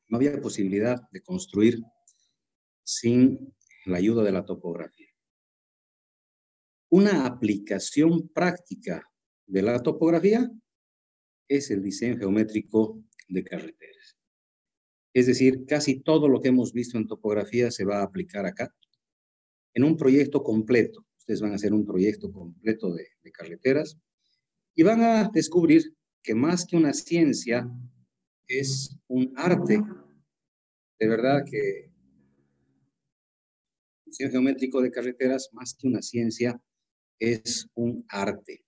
no había posibilidad de construir sin la ayuda de la topografía. Una aplicación práctica de la topografía es el diseño geométrico de carreteras. Es decir, casi todo lo que hemos visto en topografía se va a aplicar acá en un proyecto completo. Ustedes van a hacer un proyecto completo de carreteras y van a descubrir que más que una ciencia es un arte. De verdad que el diseño geométrico de carreteras, más que una ciencia, es un arte.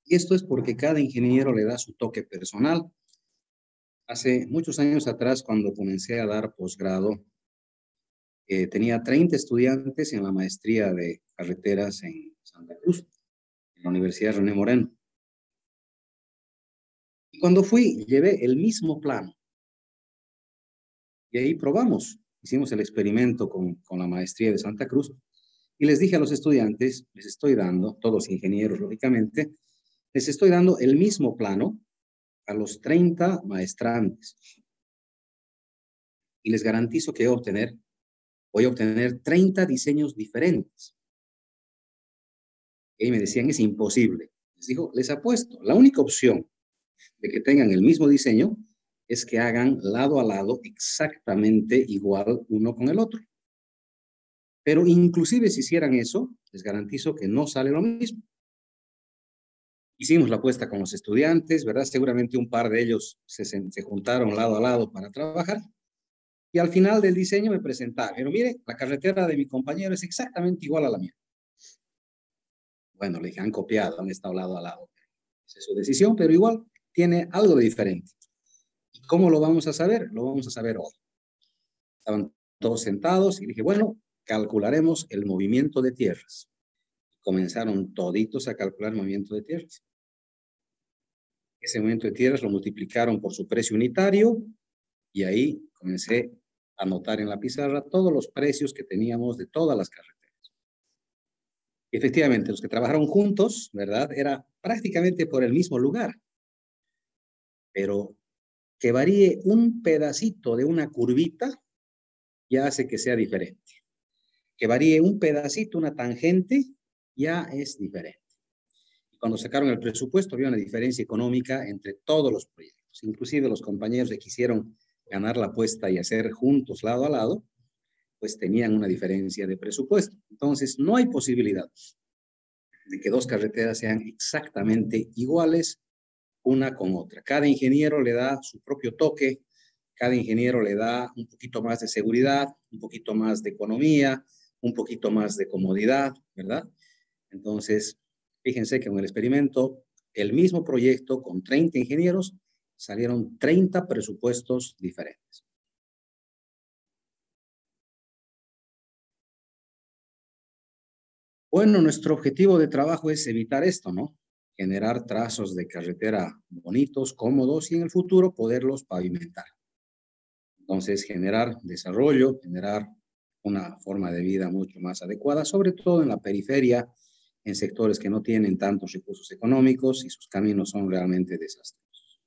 Y esto es porque cada ingeniero le da su toque personal. Hace muchos años atrás, cuando comencé a dar posgrado, tenía 30 estudiantes en la maestría de carreteras en Santa Cruz, en la Universidad René Moreno. Y cuando fui, llevé el mismo plano. Y ahí probamos, hicimos el experimento con la maestría de Santa Cruz. Y les dije a los estudiantes, les estoy dando, todos ingenieros lógicamente, les estoy dando el mismo plano a los 30 maestrantes. Y les garantizo que voy a obtener 30 diseños diferentes. Y me decían, es imposible. Les digo, les apuesto, la única opción de que tengan el mismo diseño es que hagan lado a lado exactamente igual uno con el otro. Pero inclusive si hicieran eso, les garantizo que no sale lo mismo. Hicimos la apuesta con los estudiantes, ¿verdad? Seguramente un par de ellos se juntaron lado a lado para trabajar. Y al final del diseño me presentaron, pero mire, la carretera de mi compañero es exactamente igual a la mía. Bueno, le dije, han copiado, han estado lado a lado. Esa es su decisión, pero igual tiene algo de diferente. ¿Y cómo lo vamos a saber? Lo vamos a saber hoy. Estaban todos sentados y dije, bueno, calcularemos el movimiento de tierras. Comenzaron toditos a calcular el movimiento de tierras. Ese movimiento de tierras lo multiplicaron por su precio unitario y ahí comencé a anotar en la pizarra todos los precios que teníamos de todas las carreteras. Efectivamente, los que trabajaron juntos, ¿verdad? Era prácticamente por el mismo lugar. Pero que varíe un pedacito de una curvita ya hace que sea diferente. Que varíe un pedacito, una tangente, ya es diferente. Y cuando sacaron el presupuesto, había una diferencia económica entre todos los proyectos. Inclusive los compañeros que quisieron ganar la apuesta y hacer juntos lado a lado, pues tenían una diferencia de presupuesto. Entonces, no hay posibilidad de que dos carreteras sean exactamente iguales una con otra. Cada ingeniero le da su propio toque, cada ingeniero le da un poquito más de seguridad, un poquito más de economía, un poquito más de comodidad, ¿verdad? Entonces, fíjense que en el experimento, el mismo proyecto con 30 ingenieros, salieron 30 presupuestos diferentes. Bueno, nuestro objetivo de trabajo es evitar esto, ¿no? Generar trazos de carretera bonitos, cómodos y en el futuro poderlos pavimentar. Entonces, generar desarrollo, generar una forma de vida mucho más adecuada, sobre todo en la periferia, en sectores que no tienen tantos recursos económicos y sus caminos son realmente desastrosos.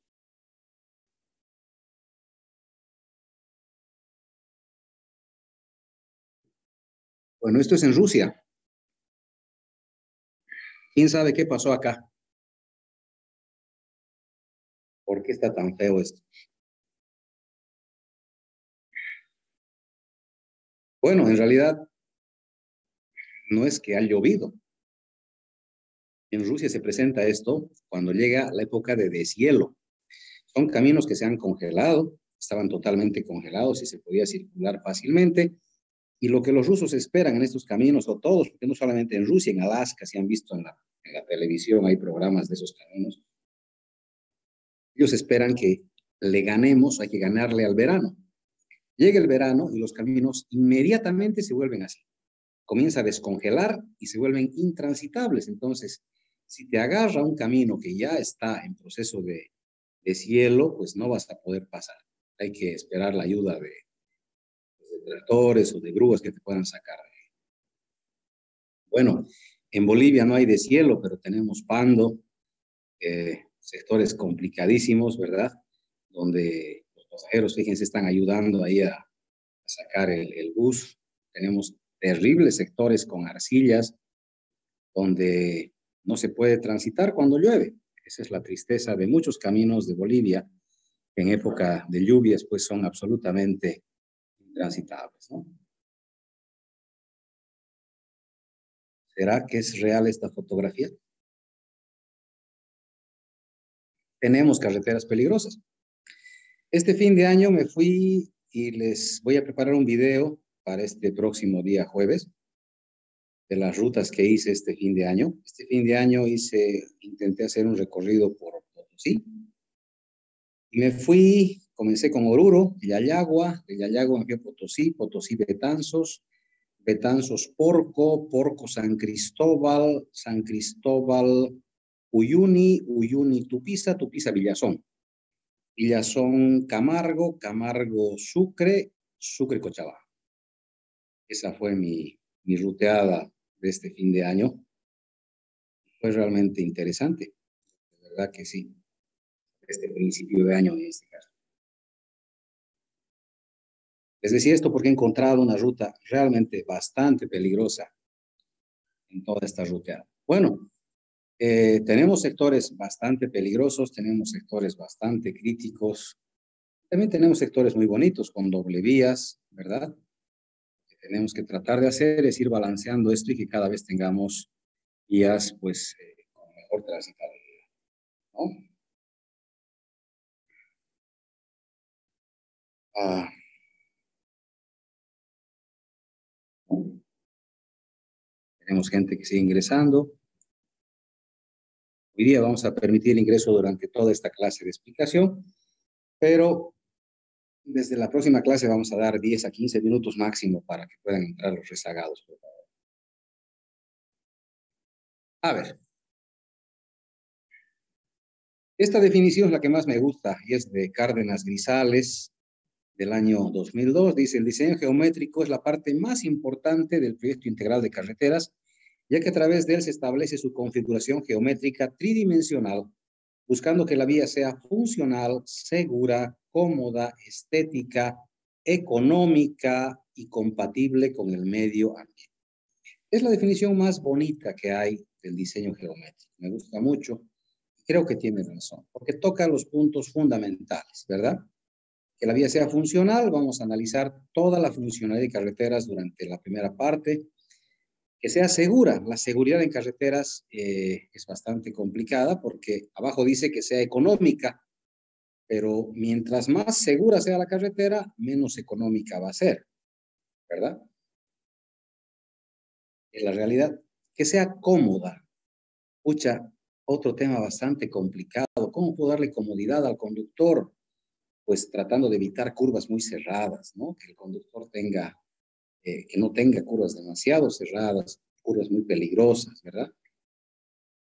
Bueno, esto es en Rusia. ¿Quién sabe qué pasó acá? ¿Por qué está tan feo esto? Bueno, en realidad no es que ha llovido. En Rusia se presenta esto cuando llega la época de deshielo. Son caminos que se han congelado, estaban totalmente congelados y se podía circular fácilmente. Y lo que los rusos esperan en estos caminos, o todos, porque no solamente en Rusia, en Alaska, se han visto en la televisión, hay programas de esos caminos, ellos esperan que le ganemos, hay que ganarle al verano. Llega el verano y los caminos inmediatamente se vuelven así. Comienza a descongelar y se vuelven intransitables. Entonces, si te agarra un camino que ya está en proceso de deshielo, pues no vas a poder pasar. Hay que esperar la ayuda de tractores o de grúas que te puedan sacar. Bueno, en Bolivia no hay deshielo, pero tenemos Pando, sectores complicadísimos, ¿verdad? Donde los pasajeros, fíjense, están ayudando ahí a sacar el bus. Tenemos terribles sectores con arcillas donde no se puede transitar cuando llueve. Esa es la tristeza de muchos caminos de Bolivia que en época de lluvias pues son absolutamente intransitables, ¿no? ¿Será que es real esta fotografía? Tenemos carreteras peligrosas. Este fin de año me fui y les voy a preparar un video para este próximo día jueves de las rutas que hice este fin de año. Este fin de año intenté hacer un recorrido por Potosí. Y me fui, comencé con Oruro, Yayagua, de Yayagua me fui a Potosí, Potosí Betanzos, Betanzos Porco, Porco San Cristóbal, San Cristóbal Uyuni, Uyuni Tupiza, Tupiza Villazón. Villazón Camargo, Camargo Sucre, Sucre Cochabamba. Esa fue mi ruteada de este fin de año. Fue realmente interesante, de verdad que sí, este principio de año en este caso. Les decía esto porque he encontrado una ruta realmente bastante peligrosa en toda esta ruteada. Bueno, tenemos sectores bastante peligrosos, tenemos sectores bastante críticos, también tenemos sectores muy bonitos con doble vías, ¿verdad? Lo que tenemos que tratar de hacer es ir balanceando esto y que cada vez tengamos vías pues con mejor transitabilidad, ¿no? Tenemos gente que sigue ingresando. Hoy día vamos a permitir el ingreso durante toda esta clase de explicación, pero desde la próxima clase vamos a dar 10 a 15 minutos máximo para que puedan entrar los rezagados, por favor. A ver. Esta definición es la que más me gusta y es de Cárdenas Grisales del año 2002. Dice, el diseño geométrico es la parte más importante del proyecto integral de carreteras, ya que a través de él se establece su configuración geométrica tridimensional, buscando que la vía sea funcional, segura, cómoda, estética, económica y compatible con el medio ambiente. Es la definición más bonita que hay del diseño geométrico. Me gusta mucho. Creo que tiene razón, porque toca los puntos fundamentales, ¿verdad? Que la vía sea funcional, vamos a analizar toda la funcionalidad de carreteras durante la primera parte. Que sea segura, la seguridad en carreteras es bastante complicada porque abajo dice que sea económica, pero mientras más segura sea la carretera, menos económica va a ser, ¿verdad? Es la realidad. Que sea cómoda. Pucha, otro tema bastante complicado. ¿Cómo puedo darle comodidad al conductor? Pues tratando de evitar curvas muy cerradas, ¿no? Que el conductor tenga, que no tenga curvas demasiado cerradas, curvas muy peligrosas, ¿verdad?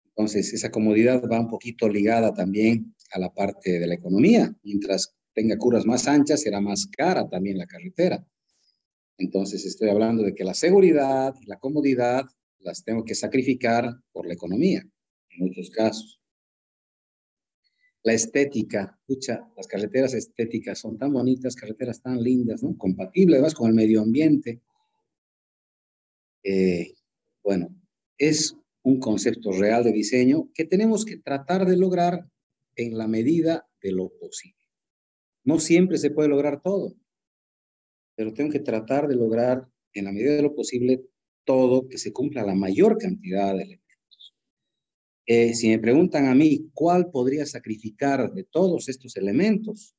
Entonces, esa comodidad va un poquito ligada también a la parte de la economía. Mientras tenga curvas más anchas, será más cara también la carretera. Entonces, estoy hablando de que la seguridad y la comodidad las tengo que sacrificar por la economía, en muchos casos. La estética, escucha, las carreteras estéticas son tan bonitas, carreteras tan lindas, ¿no? Compatibles, además, con el medio ambiente. Bueno, es un concepto real de diseño que tenemos que tratar de lograr en la medida de lo posible. No siempre se puede lograr todo, pero tengo que tratar de lograr en la medida de lo posible todo, que se cumpla la mayor cantidad de elementos. Si me preguntan a mí cuál podría sacrificar de todos estos elementos,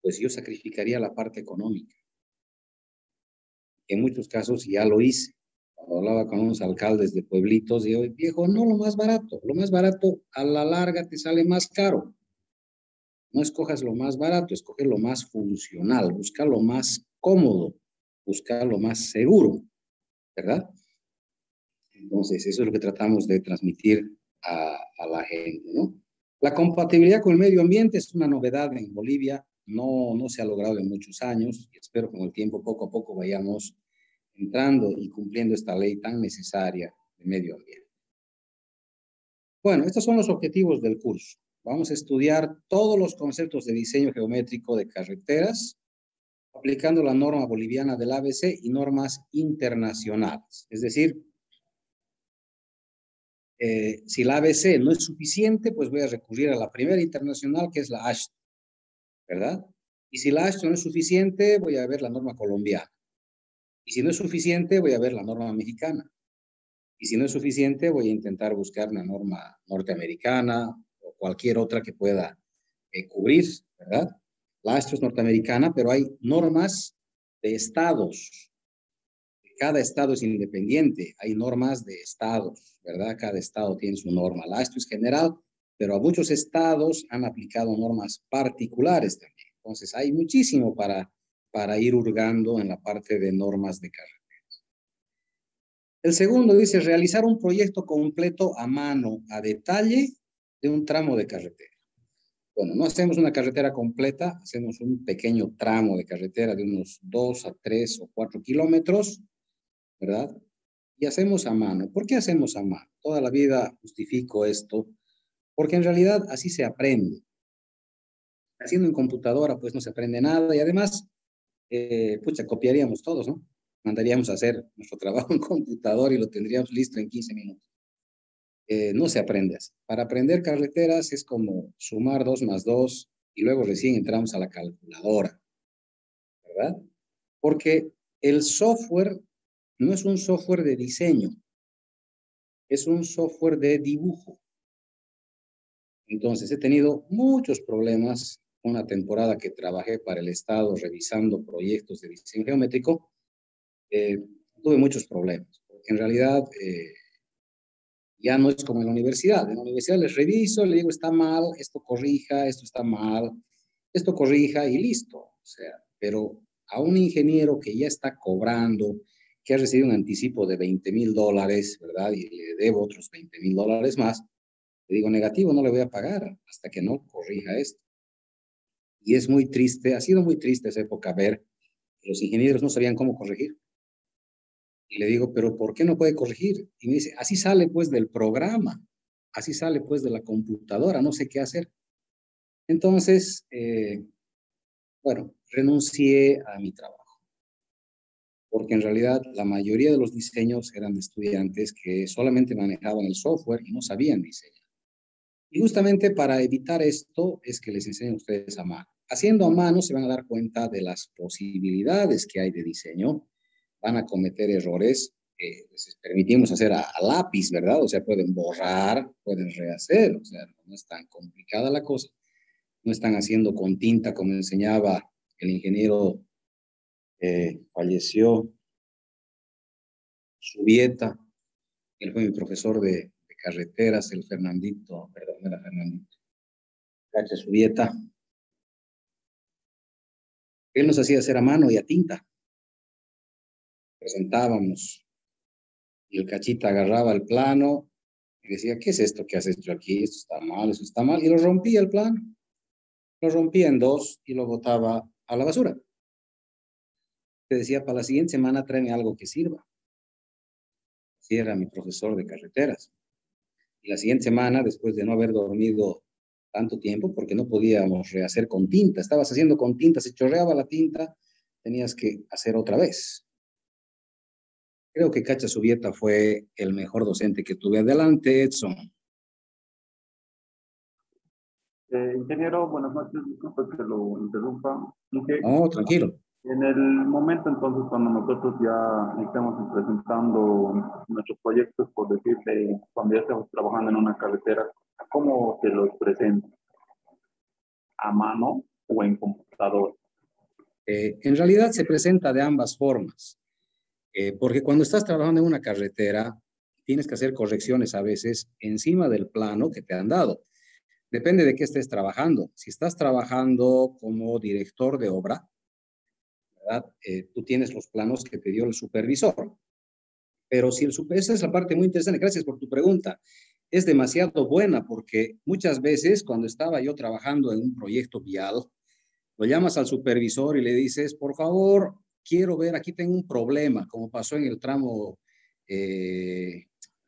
pues yo sacrificaría la parte económica. En muchos casos ya lo hice. Cuando hablaba con unos alcaldes de pueblitos, digo, viejo, no lo más barato a la larga te sale más caro. No escojas lo más barato, escoge lo más funcional, busca lo más cómodo, busca lo más seguro, ¿verdad? Entonces, eso es lo que tratamos de transmitir a la gente, ¿no? La compatibilidad con el medio ambiente es una novedad en Bolivia, no se ha logrado en muchos años y espero que con el tiempo poco a poco vayamos entrando y cumpliendo esta ley tan necesaria de medio ambiente. Bueno, estos son los objetivos del curso. vamos a estudiar todos los conceptos de diseño geométrico de carreteras, aplicando la norma boliviana del ABC y normas internacionales. Es decir, si la ABC no es suficiente, pues voy a recurrir a la primera internacional, que es la AASHTO, ¿verdad? Y si la AASHTO no es suficiente, voy a ver la norma colombiana. Y si no es suficiente, voy a ver la norma mexicana. Y si no es suficiente, voy a intentar buscar una norma norteamericana o cualquier otra que pueda cubrir, ¿verdad? La AASHTO es norteamericana, pero hay normas de estados. Cada estado es independiente, hay normas de estados, ¿verdad? Cada estado tiene su norma. La AASHTO es general, pero a muchos estados han aplicado normas particulares también. Entonces, hay muchísimo para ir hurgando en la parte de normas de carrera. El segundo dice realizar un proyecto completo a mano, a detalle, de un tramo de carretera. Bueno, no hacemos una carretera completa, hacemos un pequeño tramo de carretera de unos 2 a 3 o 4 kilómetros, ¿verdad? Y hacemos a mano. ¿Por qué hacemos a mano? Toda la vida justifico esto, porque en realidad así se aprende. Haciendo en computadora, pues no se aprende nada y además, pucha, copiaríamos todos, ¿no? Mandaríamos a hacer nuestro trabajo en computador y lo tendríamos listo en 15 minutos. No se aprende así. Para aprender carreteras es como sumar 2 más 2 y luego recién entramos a la calculadora, ¿verdad? Porque el software no es un software de diseño, es un software de dibujo. Entonces he tenido muchos problemas. Una temporada que trabajé para el Estado revisando proyectos de diseño geométrico, tuve muchos problemas. Porque en realidad ya no es como en la universidad. En la universidad les reviso, le digo, está mal, esto corrija, esto está mal, esto corrija y listo. O sea, pero a un ingeniero que ya está cobrando, que ha recibido un anticipo de $20,000, ¿verdad? Y le debo otros $20,000 más, le digo, negativo, no le voy a pagar hasta que no corrija esto. Y es muy triste, ha sido muy triste esa época ver que los ingenieros no sabían cómo corregir. Y le digo, pero ¿por qué no puede corregir? Y me dice, así sale pues del programa, así sale pues de la computadora, no sé qué hacer. Entonces, bueno, renuncié a mi trabajo, porque en realidad la mayoría de los diseños eran de estudiantes que solamente manejaban el software y no sabían diseñar. Y justamente para evitar esto es que les enseño a ustedes a mano. Haciendo a mano se van a dar cuenta de las posibilidades que hay de diseño. Van a cometer errores que les permitimos hacer a lápiz, ¿verdad? O sea, pueden borrar, pueden rehacer, o sea, no es tan complicada la cosa. No están haciendo con tinta como enseñaba el ingeniero, falleció, Subieta, él fue mi profesor de carreteras, el Fernandito, perdón, era Fernandito, Cacha Subieta. Él nos hacía hacer a mano y a tinta. Presentábamos y el Cachita agarraba el plano y decía, ¿qué es esto que has hecho aquí? Esto está mal, eso está mal. Y lo rompía el plano. Lo rompía en dos y lo botaba a la basura. Te decía, para la siguiente semana tráeme algo que sirva. Así era mi profesor de carreteras. Y la siguiente semana, después de no haber dormido tanto tiempo, porque no podíamos rehacer con tinta, estabas haciendo con tinta, se chorreaba la tinta, tenías que hacer otra vez. Creo que Cacha Subieta fue el mejor docente que tuve. Adelante, Edson. Ingeniero, buenas noches, disculpe que lo interrumpa. No, tranquilo. En el momento entonces cuando nosotros ya estemos presentando nuestros proyectos, por decirle, cuando ya estamos trabajando en una carretera, ¿cómo se los presenta? ¿A mano o en computador? En realidad se presenta de ambas formas, porque cuando estás trabajando en una carretera, tienes que hacer correcciones a veces encima del plano que te han dado. Depende de qué estés trabajando. Si estás trabajando como director de obra, ¿verdad? Tú tienes los planos que te dio el supervisor. Pero si el super, esa es la parte muy interesante. Gracias por tu pregunta. Es demasiado buena porque muchas veces cuando estaba yo trabajando en un proyecto vial, lo llamas al supervisor y le dices, por favor, quiero ver, aquí tengo un problema, como pasó en el tramo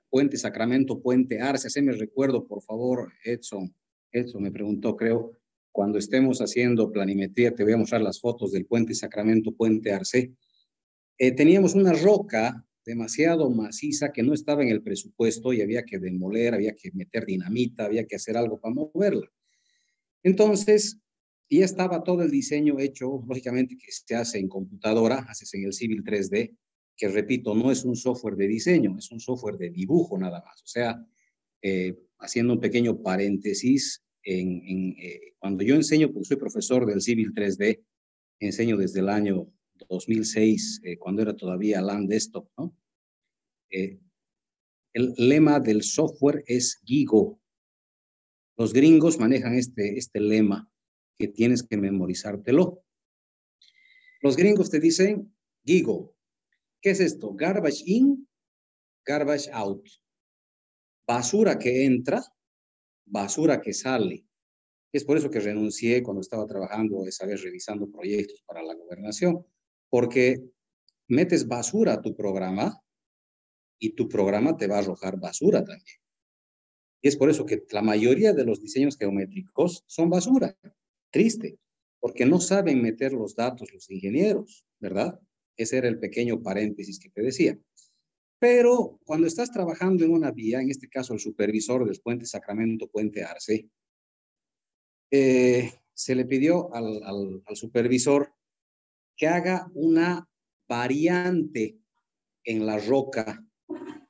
Puente Sacramento, Puente Arce. Haceme recuerdo, por favor, Edson. Eso me preguntó, creo. Cuando estemos haciendo planimetría, te voy a mostrar las fotos del puente Sacramento, puente Arce. Teníamos una roca demasiado maciza que no estaba en el presupuesto y había que demoler, había que meter dinamita, había que hacer algo para moverla. Entonces, ya estaba todo el diseño hecho, lógicamente que se hace en computadora, haces en el Civil 3D, que repito, no es un software de diseño, es un software de dibujo nada más. O sea, haciendo un pequeño paréntesis, cuando yo enseño, porque soy profesor del Civil 3D, enseño desde el año 2006, cuando era todavía LAN Desktop, ¿no? El lema del software es GIGO. Los gringos manejan este lema que tienes que memorizártelo. Los gringos te dicen GIGO. ¿Qué es esto? Garbage in, garbage out. Basura que entra, basura que sale. Es por eso que renuncié cuando estaba trabajando esa vez revisando proyectos para la gobernación, porque metes basura a tu programa y tu programa te va a arrojar basura también. Y es por eso que la mayoría de los diseños geométricos son basura. Triste, porque no saben meter los datos los ingenieros, ¿verdad? Ese era el pequeño paréntesis que te decía. Pero cuando estás trabajando en una vía, en este caso el supervisor del puente Sacramento, puente Arce, se le pidió al supervisor que haga una variante en la roca,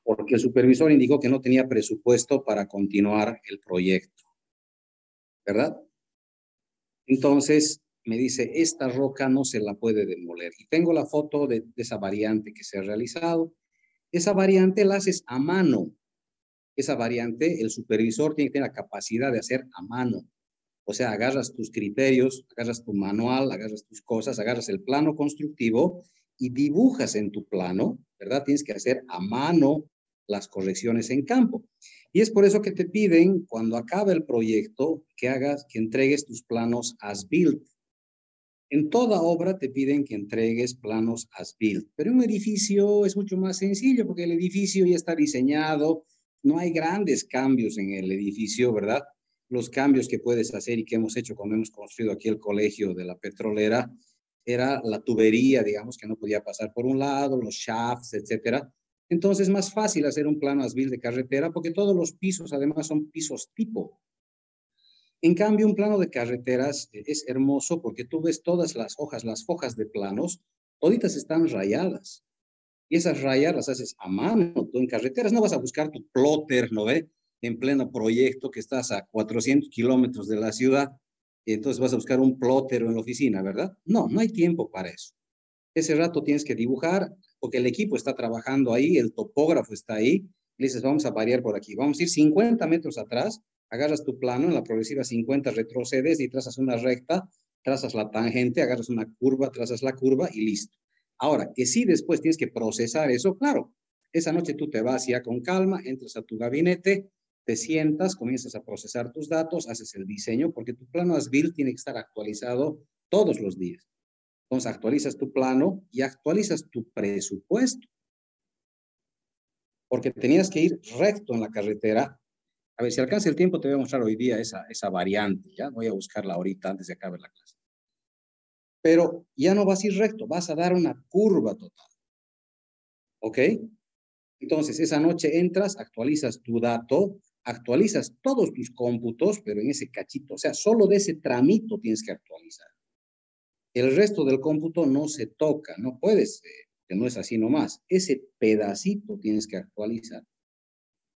porque el supervisor indicó que no tenía presupuesto para continuar el proyecto, ¿verdad? Entonces me dice, esta roca no se la puede demoler. Y tengo la foto de esa variante que se ha realizado. Esa variante la haces a mano. Esa variante, el supervisor tiene que tener la capacidad de hacer a mano. O sea, agarras tus criterios, agarras tu manual, agarras tus cosas, agarras el plano constructivo y dibujas en tu plano, ¿verdad? Tienes que hacer a mano las correcciones en campo. Y es por eso que te piden, cuando acaba el proyecto, que entregues tus planos as-built. En toda obra te piden que entregues planos as-built, pero en un edificio es mucho más sencillo porque el edificio ya está diseñado, no hay grandes cambios en el edificio, ¿verdad? Los cambios que puedes hacer y que hemos hecho cuando hemos construido aquí el colegio de la petrolera era la tubería, digamos, que no podía pasar por un lado, los shafts, etcétera. Entonces es más fácil hacer un plano as-built de carretera porque todos los pisos además son pisos tipo. En cambio, un plano de carreteras es hermoso porque tú ves todas las hojas, las fojas de planos, toditas están rayadas. Y esas rayas las haces a mano. Tú en carreteras no vas a buscar tu plotter, ¿no ve? En pleno proyecto que estás a 400 kilómetros de la ciudad, y entonces vas a buscar un plotter en la oficina, ¿verdad? No, no hay tiempo para eso. Ese rato tienes que dibujar porque el equipo está trabajando ahí, el topógrafo está ahí, le dices, vamos a variar por aquí, vamos a ir 50 metros atrás, agarras tu plano, en la progresiva 50 retrocedes y trazas una recta, trazas la tangente, agarras una curva, trazas la curva y listo. Ahora, que si después tienes que procesar eso, claro, esa noche tú te vas ya con calma, entras a tu gabinete, te sientas, comienzas a procesar tus datos, haces el diseño, porque tu plano as-built tiene que estar actualizado todos los días. Entonces actualizas tu plano y actualizas tu presupuesto, porque tenías que ir recto en la carretera. A ver, si alcanza el tiempo, te voy a mostrar hoy día esa variante, ¿ya? Voy a buscarla ahorita antes de acabar la clase. Pero ya no vas a ir recto, vas a dar una curva total. ¿Ok? Entonces, esa noche entras, actualizas tu dato, actualizas todos tus cómputos, pero en ese cachito, o sea, solo de ese tramito tienes que actualizar. El resto del cómputo no se toca, no puedes, que no es así nomás. Ese pedacito tienes que actualizar.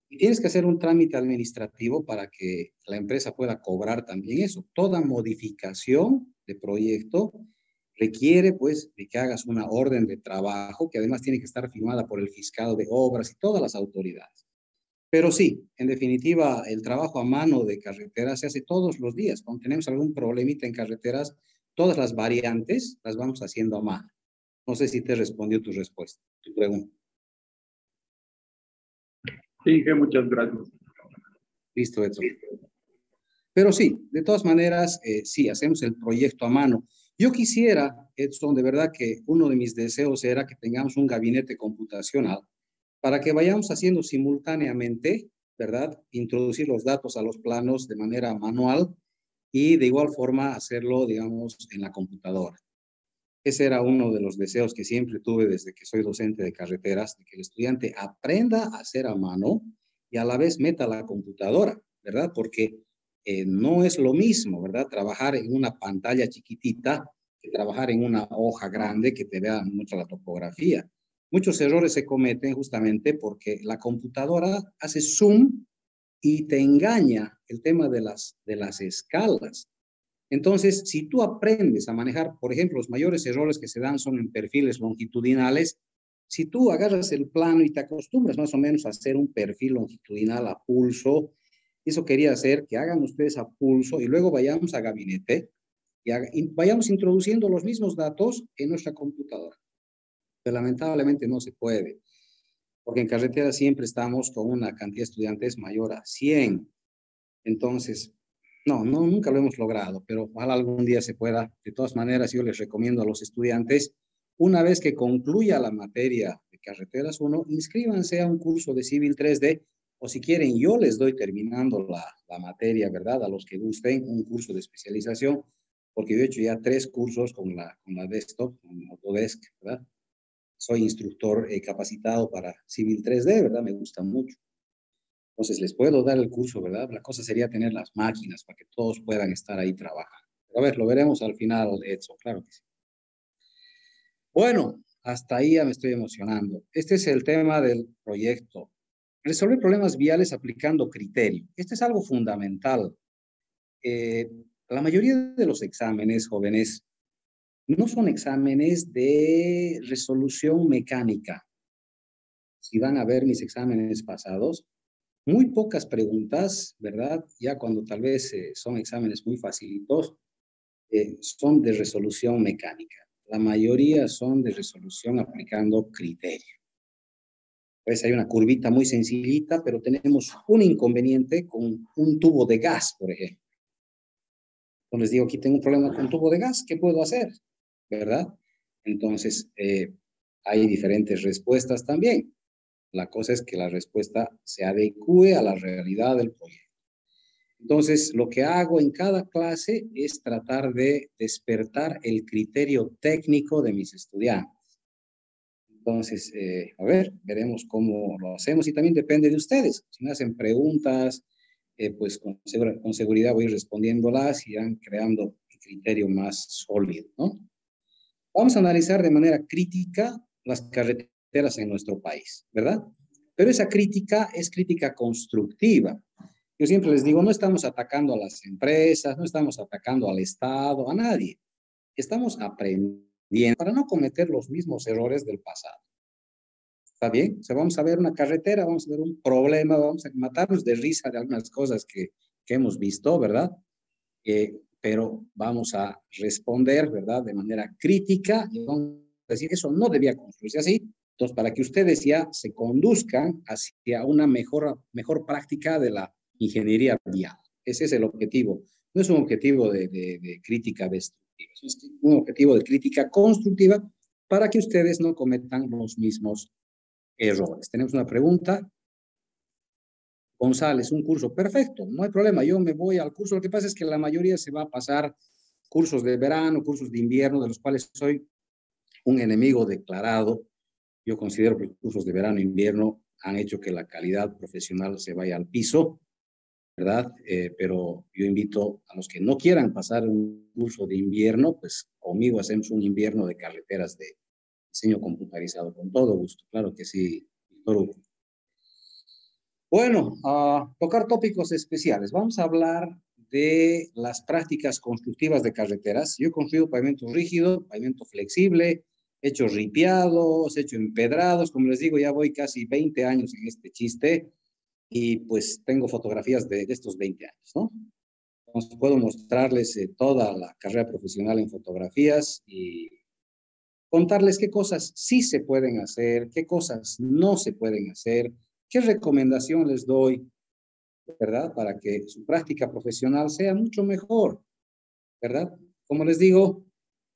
Y tienes que hacer un trámite administrativo para que la empresa pueda cobrar también eso. Toda modificación de proyecto requiere, pues, de que hagas una orden de trabajo que además tiene que estar firmada por el fiscal de obras y todas las autoridades. Pero sí, en definitiva, el trabajo a mano de carreteras se hace todos los días. Cuando tenemos algún problemita en carreteras, todas las variantes las vamos haciendo a mano. No sé si te respondió tu respuesta, tu pregunta. Sí, que muchas gracias. Listo, Edson. Pero sí, de todas maneras, sí, hacemos el proyecto a mano. Yo quisiera, Edson, de verdad que uno de mis deseos era que tengamos un gabinete computacional para que vayamos haciendo simultáneamente, ¿verdad? Introducir los datos a los planos de manera manual y de igual forma hacerlo, digamos, en la computadora. Ese era uno de los deseos que siempre tuve desde que soy docente de carreteras, de que el estudiante aprenda a hacer a mano y a la vez meta la computadora, ¿verdad? Porque no es lo mismo, ¿verdad? Trabajar en una pantalla chiquitita que trabajar en una hoja grande que te vea mucho la topografía. Muchos errores se cometen justamente porque la computadora hace zoom y te engaña el tema de las escalas. Entonces, si tú aprendes a manejar, por ejemplo, los mayores errores que se dan son en perfiles longitudinales. Si tú agarras el plano y te acostumbras más o menos a hacer un perfil longitudinal a pulso, eso quería hacer que hagan ustedes a pulso y luego vayamos a gabinete y vayamos introduciendo los mismos datos en nuestra computadora. Pero lamentablemente no se puede, porque en carretera siempre estamos con una cantidad de estudiantes mayor a 100. Entonces, no, nunca lo hemos logrado, pero ojalá algún día se pueda. De todas maneras, yo les recomiendo a los estudiantes, una vez que concluya la materia de carreteras 1, inscríbanse a un curso de Civil 3D, o si quieren, yo les doy terminando la materia, ¿verdad? A los que gusten, un curso de especialización, porque yo he hecho ya 3 cursos con la Desktop, con Autodesk, ¿verdad? Soy instructor capacitado para Civil 3D, ¿verdad? Me gusta mucho. Entonces, les puedo dar el curso, ¿verdad? La cosa sería tener las máquinas para que todos puedan estar ahí trabajando. Pero a ver, lo veremos al final, Edson, claro que sí. Bueno, hasta ahí ya me estoy emocionando. Este es el tema del proyecto. Resolver problemas viales aplicando criterio. Este es algo fundamental. La mayoría de los exámenes, jóvenes, no son exámenes de resolución mecánica. Si van a ver mis exámenes pasados, muy pocas preguntas, ¿verdad? Ya cuando tal vez son exámenes muy facilitos, son de resolución mecánica. La mayoría son de resolución aplicando criterio. Pues hay una curvita muy sencillita, pero tenemos un inconveniente con un tubo de gas, por ejemplo. Entonces les digo, aquí tengo un problema con un tubo de gas, ¿qué puedo hacer? ¿Verdad? Entonces, hay diferentes respuestas también. La cosa es que la respuesta se adecue a la realidad del proyecto. Entonces, lo que hago en cada clase es tratar de despertar el criterio técnico de mis estudiantes. Entonces, a ver, veremos cómo lo hacemos y también depende de ustedes. Si me hacen preguntas, pues con seguridad voy respondiéndolas y irán creando un criterio más sólido, ¿no? Vamos a analizar de manera crítica las carreteras en nuestro país, ¿verdad? Pero esa crítica es crítica constructiva. Yo siempre les digo, no estamos atacando a las empresas, no estamos atacando al Estado, a nadie. Estamos aprendiendo para no cometer los mismos errores del pasado. ¿Está bien? O sea, vamos a ver una carretera, vamos a ver un problema, vamos a matarnos de risa de algunas cosas que hemos visto, ¿verdad? Pero vamos a responder, ¿verdad? De manera crítica y vamos a decir, eso no debía construirse así. Entonces, para que ustedes ya se conduzcan hacia una mejor práctica de la ingeniería vial. Ese es el objetivo. No es un objetivo de crítica destructiva, es un objetivo de crítica constructiva para que ustedes no cometan los mismos errores. Tenemos una pregunta. González, un curso perfecto, no hay problema, yo me voy al curso. Lo que pasa es que la mayoría se va a pasar cursos de verano, cursos de invierno, de los cuales soy un enemigo declarado. Yo considero que los cursos de verano e invierno han hecho que la calidad profesional se vaya al piso, ¿verdad? Pero yo invito a los que no quieran pasar un curso de invierno, pues conmigo hacemos un invierno de carreteras de diseño computarizado, con todo gusto, claro que sí, Víctor Hugo. Bueno, tocar tópicos especiales. Vamos a hablar de las prácticas constructivas de carreteras. Yo he construido pavimento rígido, pavimento flexible, he hecho ripiados, he hecho empedrados. Como les digo, ya voy casi 20 años en este chiste y pues tengo fotografías de estos 20 años, ¿no? Entonces puedo mostrarles toda la carrera profesional en fotografías y contarles qué cosas sí se pueden hacer, qué cosas no se pueden hacer, qué recomendación les doy, ¿verdad? Para que su práctica profesional sea mucho mejor, ¿verdad? Como les digo,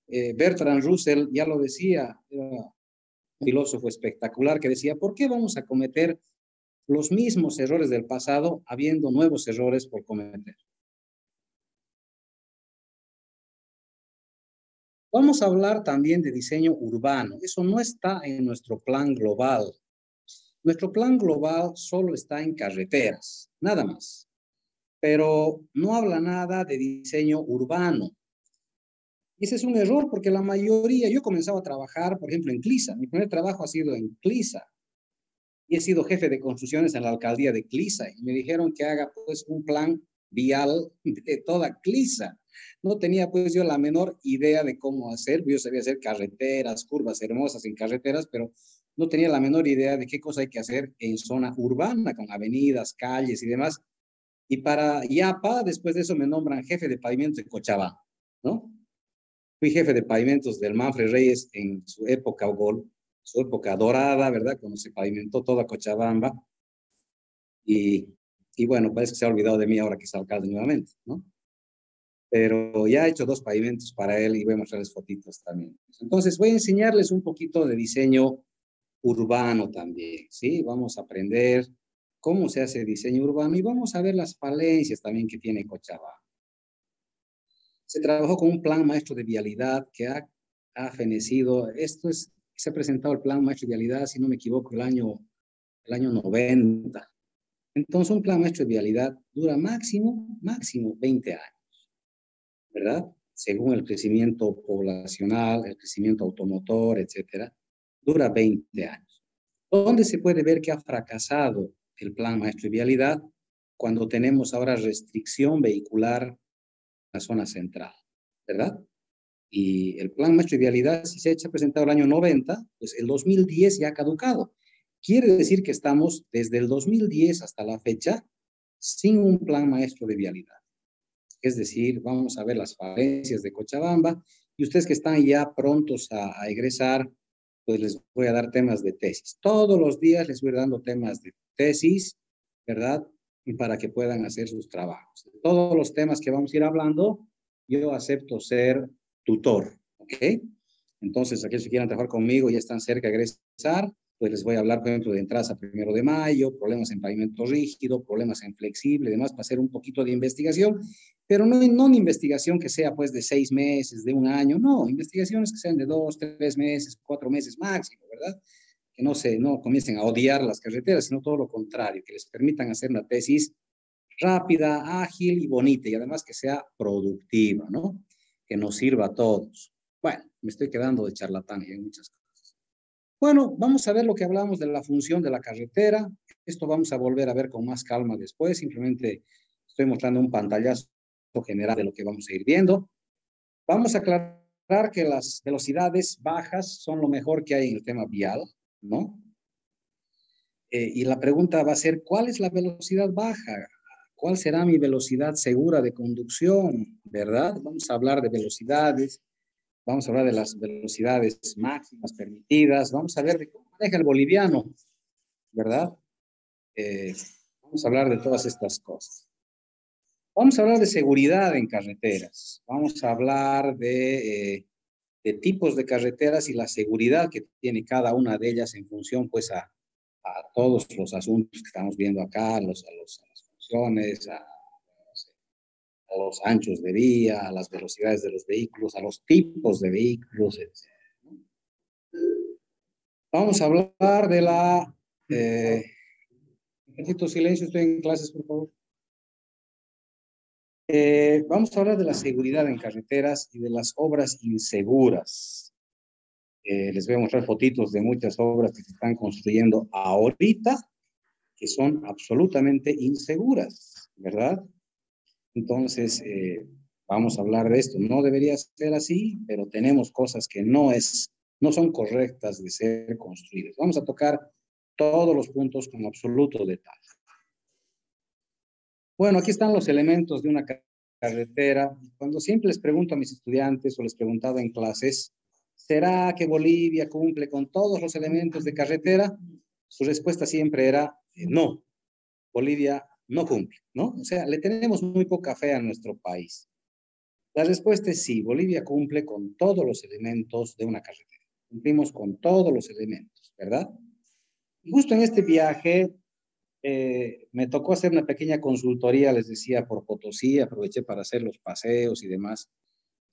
Bertrand Russell ya lo decía, era un filósofo espectacular que decía, ¿por qué vamos a cometer los mismos errores del pasado, habiendo nuevos errores por cometer. Vamos a hablar también de diseño urbano. Eso no está en nuestro plan global. Nuestro plan global solo está en carreteras, nada más. Pero no habla nada de diseño urbano. Y ese es un error porque la mayoría, yo he comenzado a trabajar, por ejemplo, en Clisa. Mi primer trabajo ha sido en Clisa. Y he sido jefe de construcciones en la alcaldía de Clisa. Y me dijeron que haga pues un plan vial de toda Clisa. No tenía pues yo la menor idea de cómo hacer. Yo sabía hacer carreteras, curvas hermosas en carreteras, pero no tenía la menor idea de qué cosa hay que hacer en zona urbana, con avenidas, calles y demás. Y para Yapa, después de eso me nombran jefe de pavimento de Cochabamba, ¿no? Fui jefe de pavimentos del Manfred Reyes en su época dorada, ¿verdad? Cuando se pavimentó toda Cochabamba. Y, y bueno, parece que se ha olvidado de mí ahora que es alcalde nuevamente, ¿no? Pero ya he hecho 2 pavimentos para él y voy a mostrarles fotitos también. Entonces voy a enseñarles un poquito de diseño urbano también, ¿sí? Vamos a aprender cómo se hace diseño urbano y vamos a ver las falencias también que tiene Cochabamba. Se trabajó con un plan maestro de vialidad que ha fenecido. Se ha presentado el plan maestro de vialidad, si no me equivoco, el año 90. Entonces, un plan maestro de vialidad dura máximo 20 años, ¿verdad? Según el crecimiento poblacional, el crecimiento automotor, etcétera, dura 20 años. ¿Dónde se puede ver que ha fracasado el plan maestro de vialidad? Cuando tenemos ahora restricción vehicular en la zona central, ¿verdad? Y el plan maestro de vialidad, si se ha presentado el año 90, pues el 2010 ya ha caducado. Quiere decir que estamos desde el 2010 hasta la fecha sin un plan maestro de vialidad. Es decir, vamos a ver las falencias de Cochabamba y ustedes que están ya prontos a egresar, pues les voy a dar temas de tesis. Todos los días les voy dando temas de tesis, ¿verdad? Y para que puedan hacer sus trabajos. Todos los temas que vamos a ir hablando, yo acepto ser tutor, ¿ok? Entonces, aquellos que quieran trabajar conmigo ya están cerca de egresar, pues les voy a hablar, por ejemplo, de entradas a 1 de mayo, problemas en pavimento rígido, problemas en flexible, demás, para hacer un poquito de investigación, pero no una investigación que sea pues de 6 meses, de 1 año, no, investigaciones que sean de 2, 3 meses, 4 meses máximo, ¿verdad? Que no comiencen a odiar las carreteras, sino todo lo contrario, que les permitan hacer una tesis rápida, ágil y bonita, y además que sea productiva, ¿no? Que nos sirva a todos. Bueno, me estoy quedando de charlatán y hay muchas cosas. Bueno, vamos a ver lo que hablamos de la función de la carretera. Esto vamos a volver a ver con más calma después. Simplemente estoy mostrando un pantallazo general de lo que vamos a ir viendo. Vamos a aclarar que las velocidades bajas son lo mejor que hay en el tema vial, ¿no? Y la pregunta va a ser, ¿cuál es la velocidad baja? ¿Cuál será mi velocidad segura de conducción? ¿Verdad? Vamos a hablar de velocidades, vamos a hablar de las velocidades máximas permitidas, vamos a ver de cómo maneja el boliviano, ¿verdad? Vamos a hablar de todas estas cosas. Vamos a hablar de seguridad en carreteras, vamos a hablar de tipos de carreteras y la seguridad que tiene cada una de ellas en función pues a todos los asuntos que estamos viendo acá, a las funciones, a los anchos de vía, a las velocidades de los vehículos, a los tipos de vehículos, etc. Vamos a hablar de la... un poquito silencio, estoy en clases, por favor. Vamos a hablar de la seguridad en carreteras y de las obras inseguras. Les voy a mostrar fotitos de muchas obras que se están construyendo ahorita, que son absolutamente inseguras, ¿verdad? Entonces, vamos a hablar de esto. No debería ser así, pero tenemos cosas que no son correctas de ser construidas. Vamos a tocar todos los puntos con absoluto detalle. Bueno, aquí están los elementos de una carretera. Cuando siempre les pregunto a mis estudiantes o les preguntaba en clases, ¿será que Bolivia cumple con todos los elementos de carretera? Su respuesta siempre era no. Bolivia no cumple, ¿no? O sea, le tenemos muy poca fe a nuestro país. La respuesta es sí, Bolivia cumple con todos los elementos de una carretera. Cumplimos con todos los elementos, ¿verdad? Y justo en este viaje me tocó hacer una pequeña consultoría, les decía, por Potosí, aproveché para hacer los paseos y demás.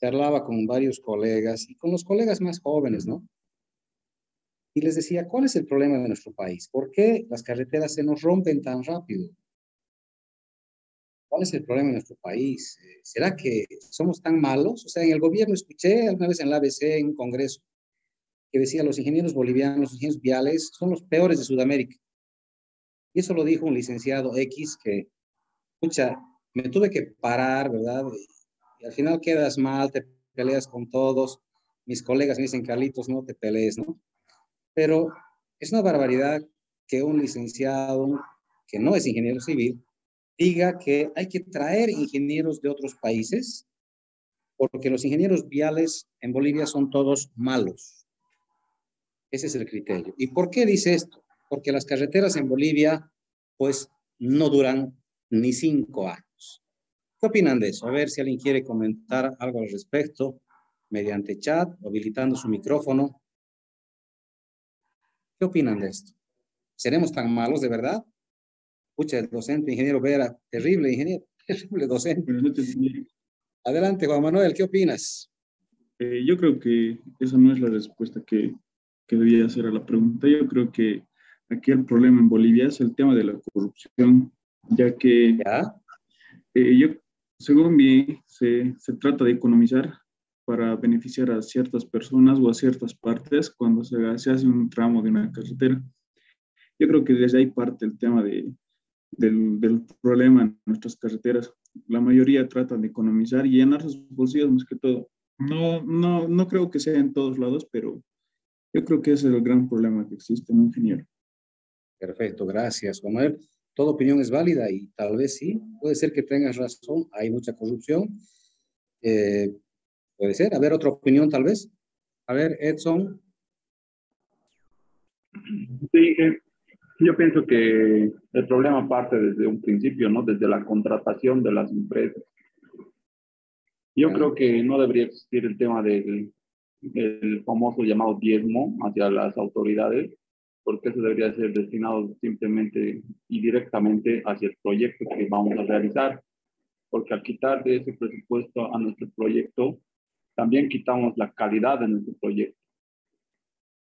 Charlaba con varios colegas y con los colegas más jóvenes, ¿no? Y les decía, ¿cuál es el problema de nuestro país? ¿Por qué las carreteras se nos rompen tan rápido? ¿Cuál es el problema en nuestro país? ¿Será que somos tan malos? O sea, en el gobierno escuché alguna vez en la ABC, en un congreso, que decía los ingenieros bolivianos, los ingenieros viales, son los peores de Sudamérica. Y eso lo dijo un licenciado X que, escucha, me tuve que parar, ¿verdad? Y al final quedas mal, te peleas con todos. Mis colegas me dicen, Carlitos, no te pelees, ¿no? Pero es una barbaridad que un licenciado que no es ingeniero civil diga que hay que traer ingenieros de otros países porque los ingenieros viales en Bolivia son todos malos. Ese es el criterio. ¿Y por qué dice esto? Porque las carreteras en Bolivia, pues, no duran ni 5 años. ¿Qué opinan de eso? A ver si alguien quiere comentar algo al respecto mediante chat o habilitando su micrófono. ¿Qué opinan de esto? ¿Seremos tan malos de verdad? Escucha, el docente, ingeniero Vera, terrible ingeniero, terrible docente. Buenas noches. Adelante, Juan Manuel, ¿qué opinas? Yo creo que esa no es la respuesta que debía hacer a la pregunta. Yo creo que aquí el problema en Bolivia es el tema de la corrupción, ya que ¿Ya? yo, según vi, se trata de economizar para beneficiar a ciertas personas o a ciertas partes cuando se hace un tramo de una carretera. Yo creo que desde ahí parte el tema del problema en nuestras carreteras. La mayoría tratan de economizar y llenar sus bolsillos más que todo. No creo que sea en todos lados, pero yo creo que ese es el gran problema que existe en un ingeniero. Perfecto, gracias, Juan Manuel. Toda opinión es válida y tal vez sí, puede ser que tengas razón, hay mucha corrupción. Eh, puede ser, a ver, otra opinión tal vez. A ver, Edson. Sí, yo pienso que el problema parte desde un principio, ¿no? Desde la contratación de las empresas. Yo ¿Ya? creo que no debería existir el tema del famoso llamado diezmo hacia las autoridades, porque eso debería ser destinado simplemente y directamente hacia el proyecto que vamos a realizar, porque al quitar de ese presupuesto a nuestro proyecto, también quitamos la calidad de nuestro proyecto,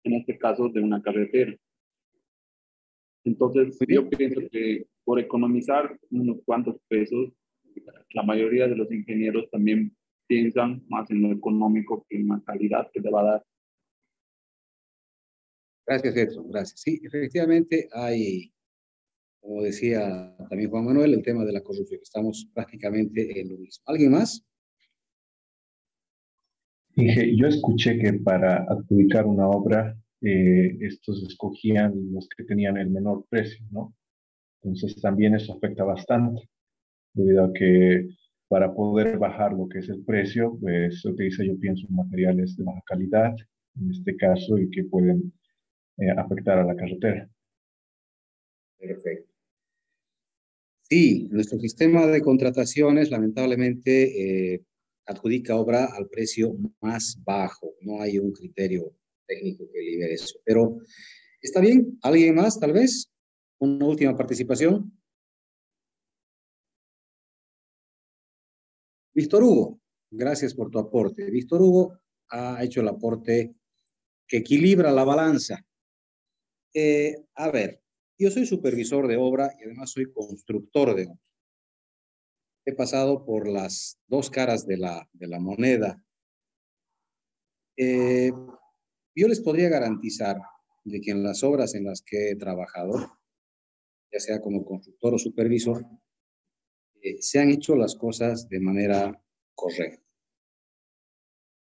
en este caso de una carretera. Entonces, Muy yo bien, pienso que por economizar unos cuantos pesos, la mayoría de los ingenieros también piensan más en lo económico que en la calidad que le va a dar. gracias, Edson, gracias. Sí, efectivamente hay, como decía también Juan Manuel, el tema de la corrupción. Estamos prácticamente en lo mismo. ¿Alguien más? Dije, yo escuché que para adjudicar una obra, estos escogían los que tenían el menor precio, ¿no? Entonces también eso afecta bastante, debido a que para poder bajar lo que es el precio, pues se utiliza, yo pienso, materiales de baja calidad, en este caso, y que pueden afectar a la carretera. Perfecto. Sí, nuestro sistema de contrataciones lamentablemente adjudica obra al precio más bajo. No hay un criterio técnico que libere eso. Pero está bien. ¿Alguien más, tal vez? Una última participación. Víctor Hugo, gracias por tu aporte. Víctor Hugo ha hecho el aporte que equilibra la balanza. A ver, yo soy supervisor de obra y además soy constructor de obra. He pasado por las dos caras de la moneda. Eh, yo les podría garantizar de que en las obras en las que he trabajado, ya sea como constructor o supervisor, se han hecho las cosas de manera correcta.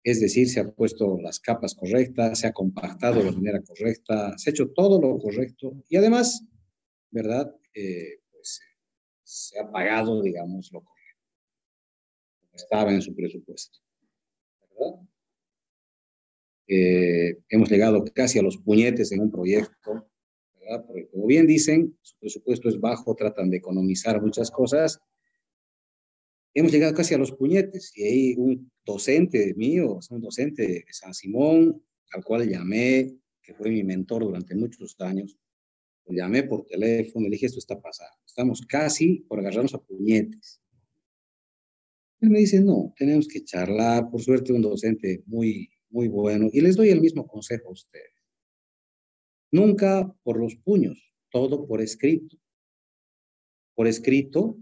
Es decir, se han puesto las capas correctas, se ha compactado de manera correcta, se ha hecho todo lo correcto y además, ¿verdad? Pues se ha pagado, digamos, lo correcto. Estaba en su presupuesto, ¿verdad? Hemos llegado casi a los puñetes en un proyecto, ¿verdad? Porque como bien dicen, su presupuesto es bajo, tratan de economizar muchas cosas. Hemos llegado casi a los puñetes y hay un docente mío, un docente de San Simón, al cual llamé, que fue mi mentor durante muchos años, Lo llamé por teléfono, le dije, esto está pasando. Estamos casi por agarrarnos a puñetes. Él me dice, no, tenemos que charlar. Por suerte, un docente muy, muy bueno. Y les doy el mismo consejo a ustedes. Nunca por los puños, todo por escrito. Por escrito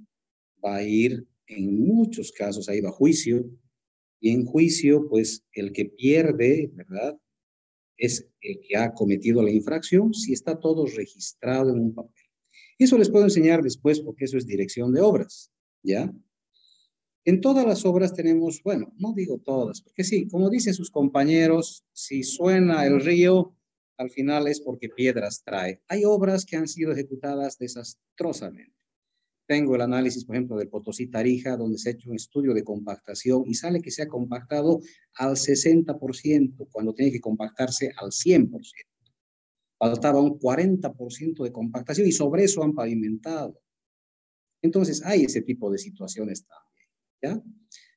va a ir, en muchos casos, ha ido a juicio. Y en juicio, pues, el que pierde, ¿verdad?, es el que ha cometido la infracción si está todo registrado en un papel. Eso les puedo enseñar después porque eso es dirección de obras, ¿ya? En todas las obras tenemos, bueno, no digo todas, porque sí, como dicen sus compañeros, si suena el río, al final es porque piedras trae. Hay obras que han sido ejecutadas desastrosamente. Tengo el análisis, por ejemplo, del Potosí Tarija, donde se ha hecho un estudio de compactación y sale que se ha compactado al 60% cuando tiene que compactarse al 100%. Faltaba un 40% de compactación y sobre eso han pavimentado. Entonces hay ese tipo de situaciones también, ¿ya?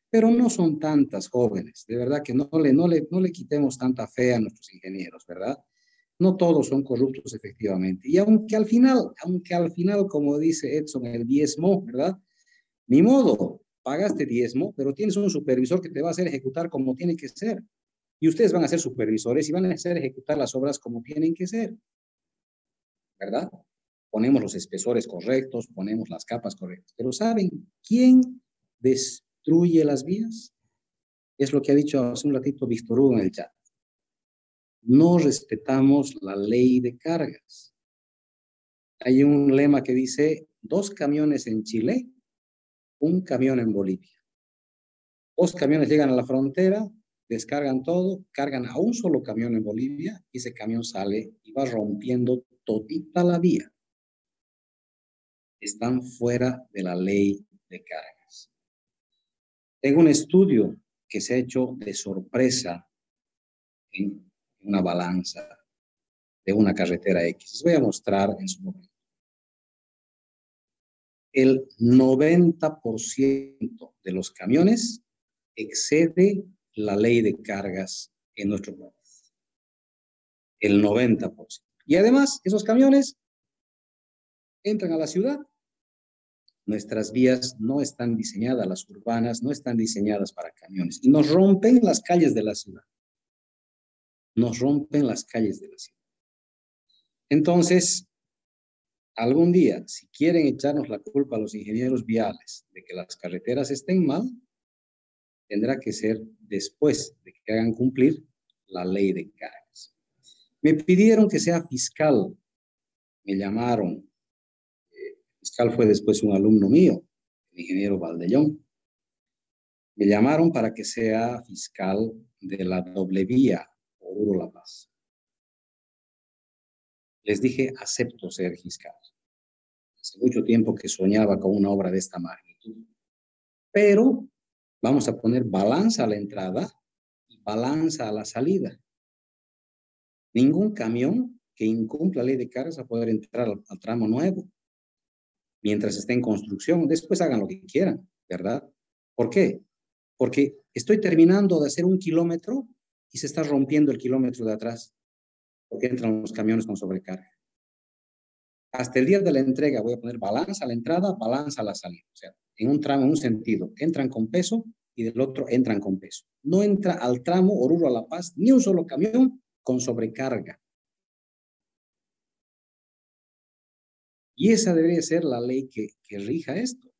Pero no son tantas, jóvenes. De verdad que no le quitemos tanta fe a nuestros ingenieros, ¿verdad? No todos son corruptos efectivamente. Y aunque al final, como dice Edson, el diezmo, ¿verdad? Ni modo, pagaste diezmo, pero tienes un supervisor que te va a hacer ejecutar como tiene que ser. Y ustedes van a ser supervisores y van a hacer ejecutar las obras como tienen que ser, ¿verdad? Ponemos los espesores correctos, ponemos las capas correctas. Pero ¿saben quién destruye las vías? Es lo que ha dicho hace un ratito Víctor Hugo en el chat. No respetamos la ley de cargas. Hay un lema que dice, 2 camiones en Chile, 1 camión en Bolivia. 2 camiones llegan a la frontera, descargan todo, cargan a un solo camión en Bolivia y ese camión sale y va rompiendo todita la vía. Están fuera de la ley de cargas. Tengo un estudio que se ha hecho de sorpresa en una balanza de una carretera X. Les voy a mostrar en su momento. El 90% de los camiones excede la ley de cargas en nuestro país. El 90%. Y además, esos camiones entran a la ciudad. Nuestras vías no están diseñadas, las urbanas no están diseñadas para camiones. Y nos rompen las calles de la ciudad. Nos rompen las calles de la ciudad. Entonces, algún día, si quieren echarnos la culpa a los ingenieros viales de que las carreteras estén mal, tendrá que ser después de que hagan cumplir la ley de cargas. Me pidieron que sea fiscal. Me llamaron. Fiscal fue después un alumno mío, el ingeniero Valdellón. Me llamaron para que sea fiscal de la doble vía Oruro La Paz. Les dije, acepto ser fiscal. Hace mucho tiempo que soñaba con una obra de esta magnitud. Pero vamos a poner balanza a la entrada y balanza a la salida. Ningún camión que incumpla la ley de cargas va a poder entrar al tramo nuevo mientras esté en construcción. Después hagan lo que quieran, ¿verdad? ¿Por qué? Porque estoy terminando de hacer 1 kilómetro y se está rompiendo el kilómetro de atrás porque entran los camiones con sobrecarga. Hasta el día de la entrega voy a poner balanza a la entrada, balanza a la salida. O sea, en un tramo, en un sentido, entran con peso y del otro entran con peso. No entra al tramo Oruro a La Paz ni un solo camión con sobrecarga. Y esa debería ser la ley que rija esto,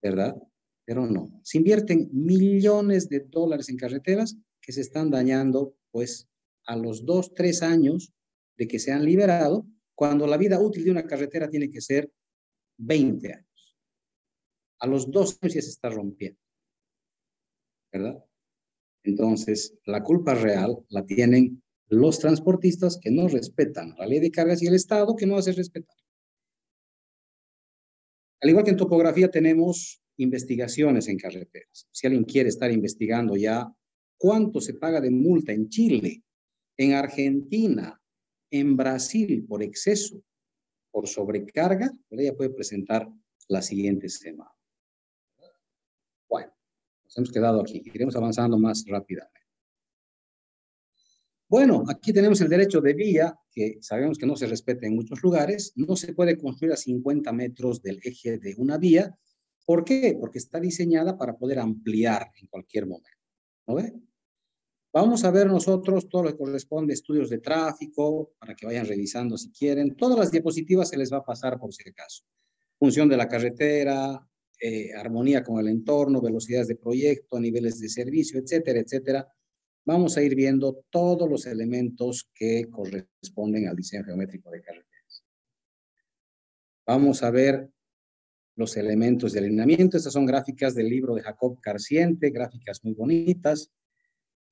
¿verdad? Pero no. Se invierten millones de dólares en carreteras que se están dañando, pues, a los 2, 3 años de que se han liberado, cuando la vida útil de una carretera tiene que ser 20 años. A los 2 años ya se está rompiendo, ¿verdad? Entonces, la culpa real la tienen los transportistas que no respetan la ley de cargas y el Estado que no hace respetar. Al igual que en topografía tenemos investigaciones en carreteras. Si alguien quiere estar investigando ya cuánto se paga de multa en Chile, en Argentina, en Brasil por exceso, por sobrecarga, ella puede presentar la siguiente semana. Bueno, nos hemos quedado aquí. Iremos avanzando más rápidamente. Bueno, aquí tenemos el derecho de vía, que sabemos que no se respeta en muchos lugares. No se puede construir a 50 metros del eje de una vía. ¿Por qué? Porque está diseñada para poder ampliar en cualquier momento. ¿No ve? Vamos a ver nosotros todo lo que corresponde a estudios de tráfico, para que vayan revisando si quieren. Todas las diapositivas se les va a pasar por si acaso. Función de la carretera, armonía con el entorno, velocidades de proyecto, niveles de servicio, etcétera, etcétera. Vamos a ir viendo todos los elementos que corresponden al diseño geométrico de carreteras. Vamos a ver los elementos de alineamiento. Estas son gráficas del libro de Jacob Carsiente, gráficas muy bonitas,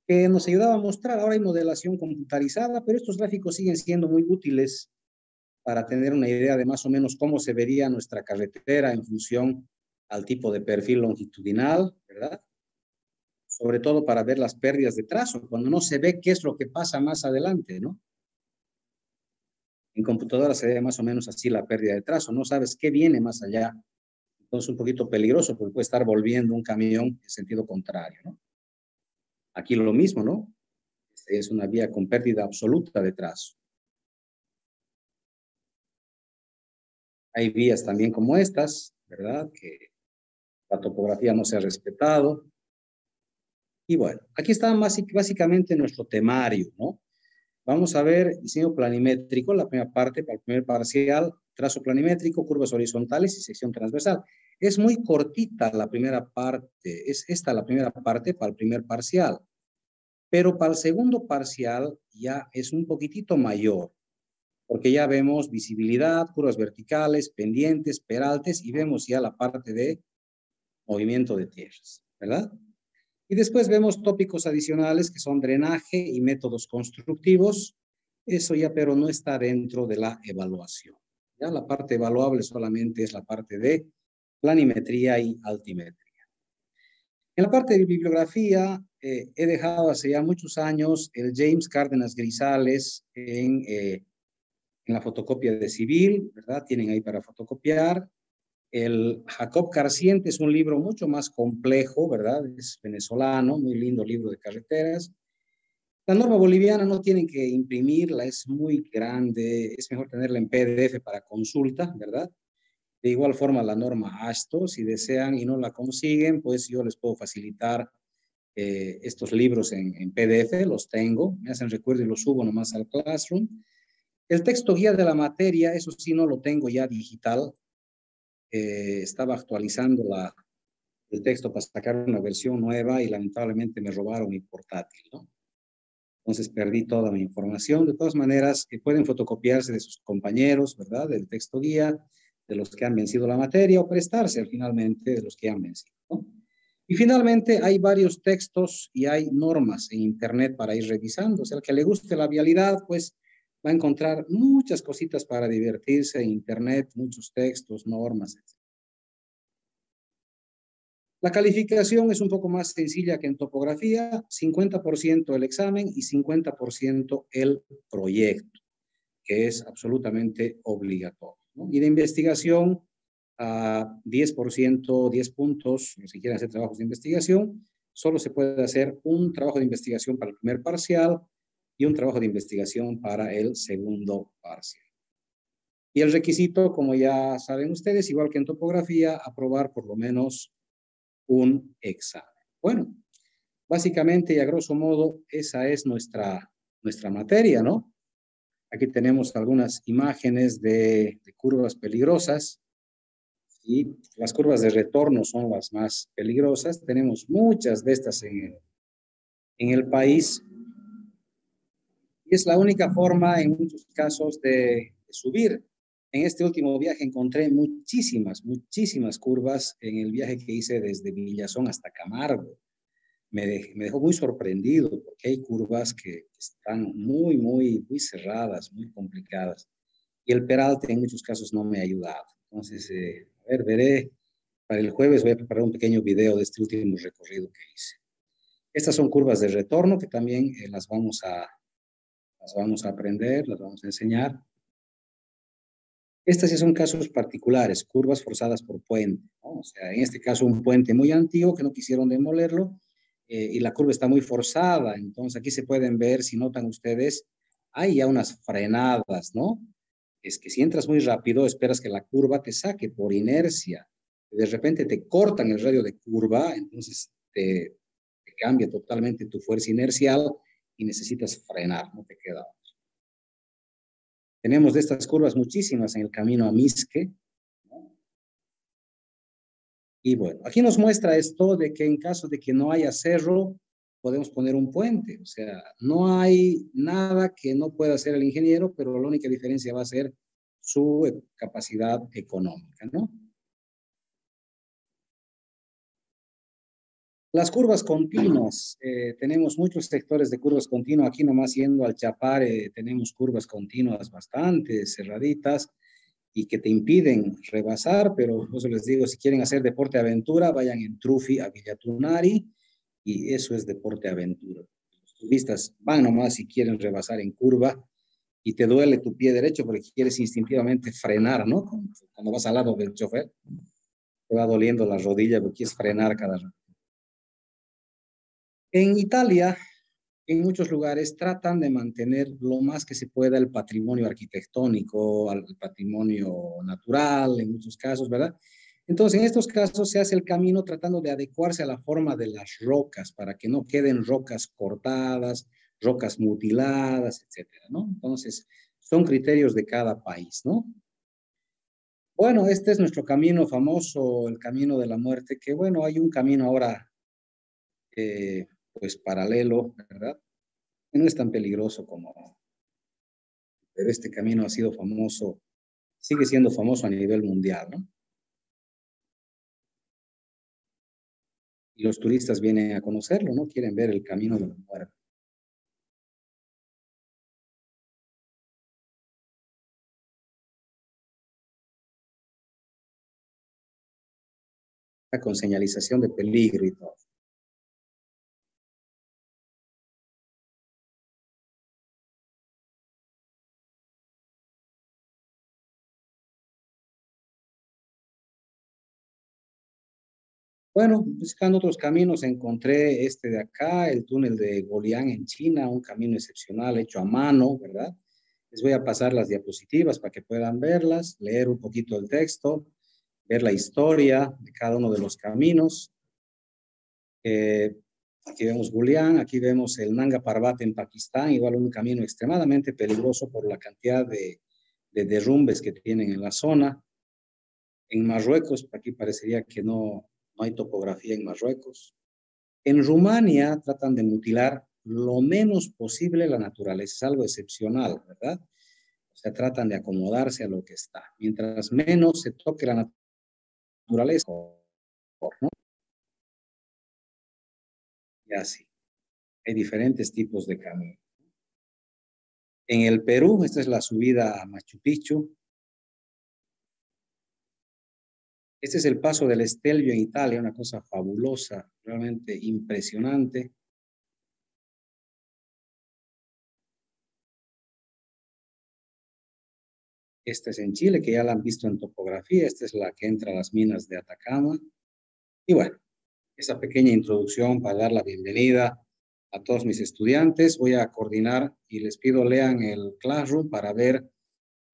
que nos ayudaba a mostrar. Ahora hay modelación computarizada, pero estos gráficos siguen siendo muy útiles para tener una idea de más o menos cómo se vería nuestra carretera en función al tipo de perfil longitudinal, ¿verdad? Sobre todo para ver las pérdidas de trazo, cuando no se ve qué es lo que pasa más adelante, ¿no? En computadora se ve más o menos así la pérdida de trazo, no sabes qué viene más allá. Entonces es un poquito peligroso porque puede estar volviendo un camión en sentido contrario, ¿no? Aquí lo mismo, ¿no? Es una vía con pérdida absoluta de trazo. Hay vías también como estas, ¿verdad? Que la topografía no se ha respetado. Y bueno, aquí está básicamente nuestro temario, ¿no? Vamos a ver diseño planimétrico, la primera parte, para el primer parcial, trazo planimétrico, curvas horizontales y sección transversal. Es muy cortita la primera parte, es esta la primera parte para el primer parcial, pero para el segundo parcial ya es un poquitito mayor, porque ya vemos visibilidad, curvas verticales, pendientes, peraltes y vemos ya la parte de movimiento de tierras, ¿verdad? Y después vemos tópicos adicionales que son drenaje y métodos constructivos. Eso ya, pero no está dentro de la evaluación. Ya la parte evaluable solamente es la parte de planimetría y altimetría. En la parte de bibliografía, he dejado hace ya muchos años el James Cárdenas Grisales en la fotocopia de civil, ¿verdad? Tienen ahí para fotocopiar. El Jacob Carsiente es un libro mucho más complejo, ¿verdad? Es venezolano, muy lindo libro de carreteras. La norma boliviana no tienen que imprimirla, es muy grande, es mejor tenerla en PDF para consulta, ¿verdad? De igual forma la norma ASTO, si desean y no la consiguen, pues yo les puedo facilitar estos libros en PDF, los tengo, me hacen recuerdo y los subo nomás al Classroom. El texto guía de la materia, eso sí no lo tengo ya digital, estaba actualizando el texto para sacar una versión nueva y lamentablemente me robaron mi portátil, ¿no? Entonces perdí toda mi información. De todas maneras, pueden fotocopiarse de sus compañeros, ¿verdad? Del texto guía, de los que han vencido la materia o prestarse finalmente de los que han vencido, ¿no? Y finalmente hay varios textos y hay normas en Internet para ir revisando. O sea, al que le guste la vialidad, pues va a encontrar muchas cositas para divertirse en Internet, muchos textos, normas, etc. La calificación es un poco más sencilla que en topografía, 50% el examen y 50% el proyecto, que es absolutamente obligatorio, ¿no? Y de investigación, a 10%, 10 puntos, si quieren hacer trabajos de investigación, solo se puede hacer un trabajo de investigación para el primer parcial y un trabajo de investigación para el segundo parcial. Y el requisito, como ya saben ustedes, igual que en topografía, aprobar por lo menos un examen. Bueno, básicamente y a grosso modo, esa es nuestra materia, ¿no? Aquí tenemos algunas imágenes de curvas peligrosas y las curvas de retorno son las más peligrosas. Tenemos muchas de estas en el país y es la única forma en muchos casos de subir. En este último viaje encontré muchísimas curvas en el viaje que hice desde Villazón hasta Camargo. Me dejó muy sorprendido porque hay curvas que están muy cerradas, muy complicadas. Y el peralte en muchos casos no me ha ayudado. Entonces, a ver, veré. Para el jueves voy a preparar un pequeño video de este último recorrido que hice. Estas son curvas de retorno que también las vamos a aprender, las vamos a enseñar. Estas ya son casos particulares, curvas forzadas por puente, ¿no? O sea, en este caso un puente muy antiguo que no quisieron demolerlo, y la curva está muy forzada. Entonces aquí se pueden ver, si notan ustedes, hay ya unas frenadas, ¿no? Es que si entras muy rápido, esperas que la curva te saque por inercia. De repente te cortan el radio de curva, entonces te cambia totalmente tu fuerza inercial y necesitas frenar, no te queda. Tenemos de estas curvas muchísimas en el camino a Misque, ¿no? Y bueno, aquí nos muestra esto de que en caso de que no haya cerro, podemos poner un puente. O sea, no hay nada que no pueda hacer el ingeniero, pero la única diferencia va a ser su capacidad económica, ¿no? Las curvas continuas, tenemos muchos sectores de curvas continuas. Aquí nomás yendo al Chapare, tenemos curvas continuas bastante cerraditas y que te impiden rebasar, pero por eso les digo, si quieren hacer deporte aventura, vayan en Trufi a Villatunari y eso es deporte aventura. Los turistas van nomás si quieren rebasar en curva y te duele tu pie derecho porque quieres instintivamente frenar, ¿no? Cuando vas al lado del chofer, te va doliendo la rodilla porque quieres frenar cada rato. En Italia, en muchos lugares tratan de mantener lo más que se pueda el patrimonio arquitectónico, el patrimonio natural, en muchos casos, ¿verdad? Entonces, en estos casos se hace el camino tratando de adecuarse a la forma de las rocas para que no queden rocas cortadas, rocas mutiladas, etcétera, ¿no? Entonces, son criterios de cada país, ¿no? Bueno, este es nuestro camino famoso, el camino de la muerte, que bueno, hay un camino ahora, pues paralelo, ¿verdad? No es tan peligroso como, pero este camino ha sido famoso, sigue siendo famoso a nivel mundial, ¿no? Y los turistas vienen a conocerlo, ¿no? Quieren ver el camino de la muerte. Con señalización de peligro y todo. Bueno, buscando otros caminos, encontré este de acá, el túnel de Golián en China, un camino excepcional hecho a mano, ¿verdad? Les voy a pasar las diapositivas para que puedan verlas, leer un poquito el texto, ver la historia de cada uno de los caminos. Aquí vemos Golián, aquí vemos el Nanga Parbat en Pakistán, igual un camino extremadamente peligroso por la cantidad de derrumbes que tienen en la zona. En Marruecos, aquí parecería que no hay topografía en Marruecos. En Rumania tratan de mutilar lo menos posible la naturaleza, es algo excepcional, ¿verdad? O sea, tratan de acomodarse a lo que está. Mientras menos se toque la naturaleza, ¿no? Y así. Hay diferentes tipos de caminos. En el Perú, esta es la subida a Machu Picchu. Este es el paso del Stelvio en Italia, una cosa fabulosa, realmente impresionante. Esta es en Chile, que ya la han visto en topografía. Esta es la que entra a las minas de Atacama. Y bueno, esa pequeña introducción para dar la bienvenida a todos mis estudiantes. Voy a coordinar y les pido lean el Classroom para ver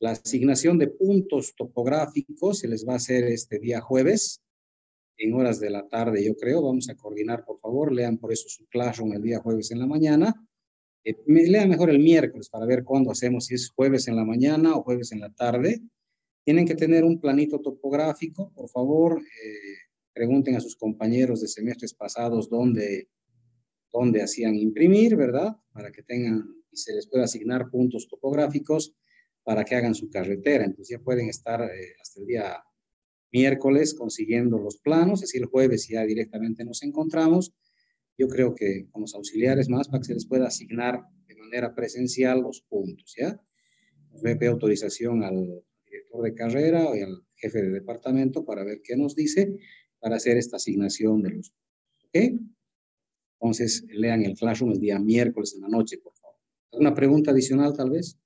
la asignación de puntos topográficos. Se les va a hacer este día jueves, en horas de la tarde, yo creo. Vamos a coordinar, por favor. Lean por eso su Classroom el día jueves en la mañana. Lean mejor el miércoles para ver cuándo hacemos, si es jueves en la mañana o jueves en la tarde. Tienen que tener un planito topográfico, por favor. Pregunten a sus compañeros de semestres pasados dónde hacían imprimir, ¿verdad? Para que tengan y se les pueda asignar puntos topográficos para que hagan su carretera. Entonces ya pueden estar hasta el día miércoles consiguiendo los planos, es decir, el jueves ya directamente nos encontramos. Yo creo que con los auxiliares más para que se les pueda asignar de manera presencial los puntos, ¿ya? Nos voy a pedir autorización al director de carrera y al jefe de departamento para ver qué nos dice para hacer esta asignación de los puntos, ¿ok? Entonces, lean el Classroom el día miércoles en la noche, por favor. ¿Alguna pregunta adicional, tal vez?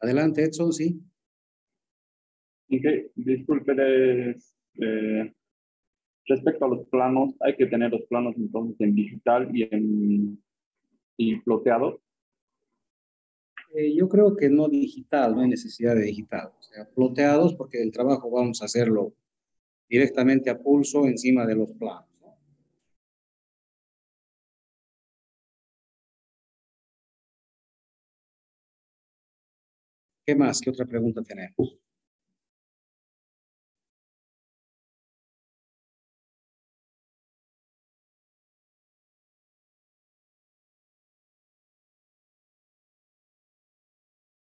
Adelante, Edson, sí. Disculpe, respecto a los planos, hay que tener los planos entonces en digital y ploteado. Yo creo que no digital, no hay necesidad de digital. O sea, ploteados porque el trabajo vamos a hacerlo directamente a pulso encima de los planos, ¿no? ¿Qué más? ¿Qué otra pregunta tenemos?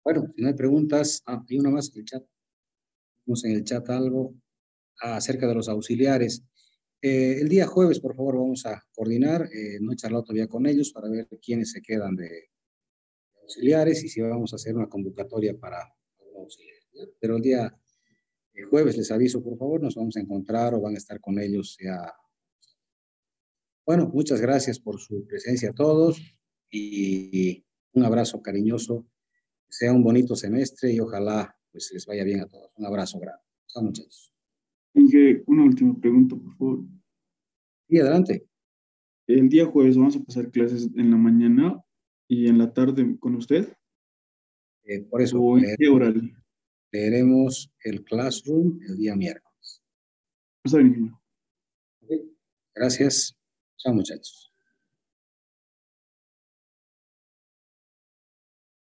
Bueno, si no hay preguntas, hay una más en el chat. Vamos en el chat algo acerca de los auxiliares. El día jueves, por favor, vamos a coordinar. No he charlado todavía con ellos para ver quiénes se quedan de auxiliares y si vamos a hacer una convocatoria para auxiliares, ¿ya? Pero el día jueves les aviso, por favor, nos vamos a encontrar o van a estar con ellos ya. Bueno, muchas gracias por su presencia a todos y un abrazo cariñoso. Que sea un bonito semestre y ojalá pues les vaya bien a todos. Un abrazo grande. Chao, muchachos. Inge, una última pregunta, por favor. Y adelante. El día jueves vamos a pasar clases en la mañana y en la tarde con usted. Por eso ¿O en qué horario? leeremos el Classroom el día miércoles. Está bien, ingeniero. Okay. Gracias. Chao, muchachos.